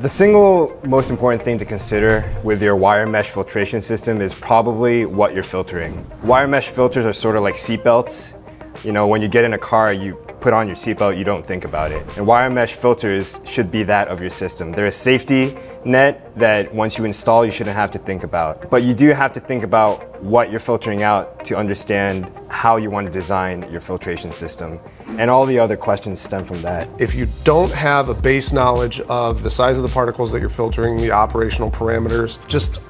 The single most important thing to consider with your wire mesh filtration system is probably what you're filtering. Wire mesh filters are sort of like seatbelts. You know, when you get in a car, you put on your seatbelt, you don't think about it. And wire mesh filters should be that of your system. They're a safety net that once you install, you shouldn't have to think about. But you do have to think about what you're filtering out to understand how you want to design your filtration system. And all the other questions stem from that. If you don't have a base knowledge of the size of the particles that you're filtering, the operational parameters, just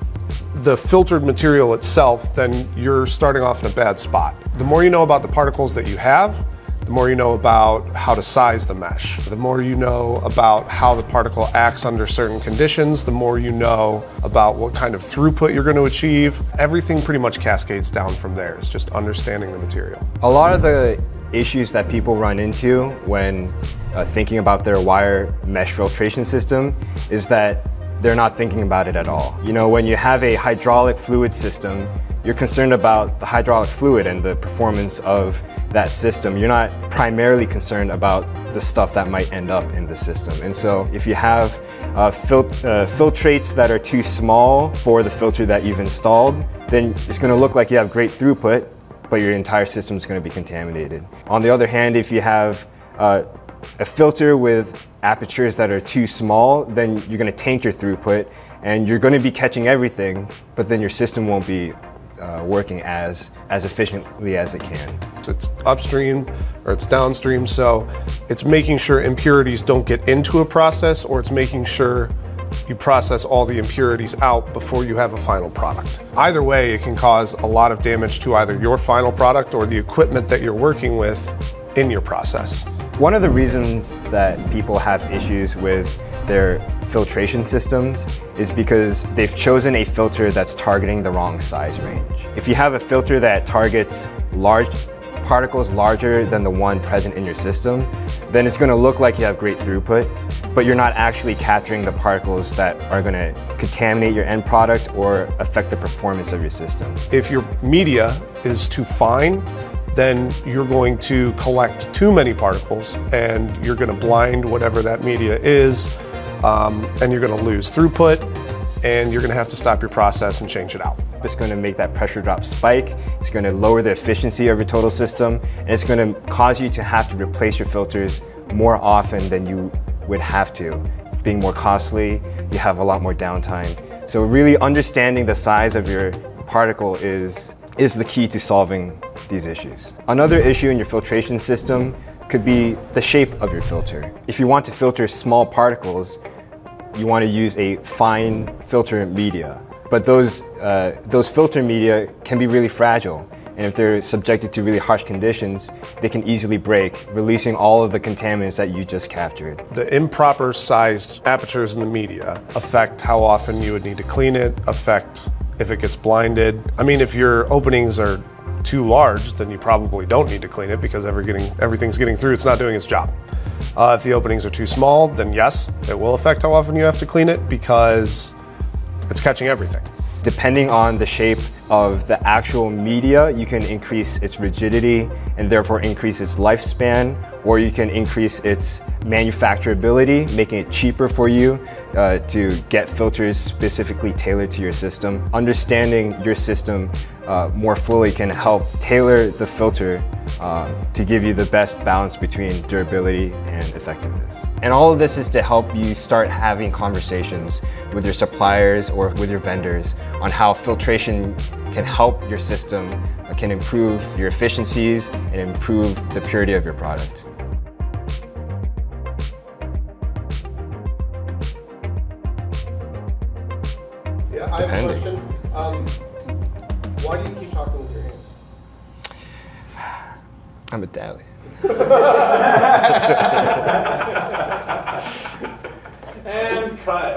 the filtered material itself, then you're starting off in a bad spot. The more you know about the particles that you have, the more you know about how to size the mesh. The more you know about how the particle acts under certain conditions, the more you know about what kind of throughput you're going to achieve. Everything pretty much cascades down from there. It's just understanding the material. A lot of the issues that people run into when thinking about their wire mesh filtration system is that they're not thinking about it at all. You know, when you have a hydraulic fluid system, you're concerned about the hydraulic fluid and the performance of that system. You're not primarily concerned about the stuff that might end up in the system. And so if you have filtrates that are too small for the filter that you've installed, then it's going to look like you have great throughput, but your entire system is going to be contaminated. On the other hand, if you have a filter with apertures that are too small, then you're going to tank your throughput and you're going to be catching everything, but then your system won't be working as efficiently as it can. It's upstream or it's downstream, so it's making sure impurities don't get into a process, or it's making sure you process all the impurities out before you have a final product. Either way, it can cause a lot of damage to either your final product or the equipment that you're working with in your process. One of the reasons that people have issues with their filtration systems is because they've chosen a filter that's targeting the wrong size range. If you have a filter that targets large particles larger than the one present in your system, then it's going to look like you have great throughput, but you're not actually capturing the particles that are going to contaminate your end product or affect the performance of your system. If your media is too fine, then you're going to collect too many particles and you're going to blind whatever that media is, and you're going to lose throughput, and you're going to have to stop your process and change it out. It's going to make that pressure drop spike, it's going to lower the efficiency of your total system, and it's going to cause you to have to replace your filters more often than you would have to. Being more costly, you have a lot more downtime. So really understanding the size of your particle is the key to solving these issues. Another issue in your filtration system could be the shape of your filter. If you want to filter small particles, you want to use a fine filter media. But those filter media can be really fragile, and if they're subjected to really harsh conditions, they can easily break, releasing all of the contaminants that you just captured. The improper sized apertures in the media affect how often you would need to clean it, affect if it gets blinded. I mean, if your openings are too large, then you probably don't need to clean it because everything's getting through, it's not doing its job. If the openings are too small, then yes, it will affect how often you have to clean it because it's catching everything. Depending on the shape of the actual media, you can increase its rigidity and therefore increase its lifespan, or you can increase its manufacturability, making it cheaper for you to get filters specifically tailored to your system. Understanding your system more fully can help tailor the filter to give you the best balance between durability and effectiveness. And all of this is to help you start having conversations with your suppliers or with your vendors on how filtration can help your system, can improve your efficiencies and improve the purity of your product. Yeah, I have a question. Why do you keep talking with your hands? I'm a dally. And cut.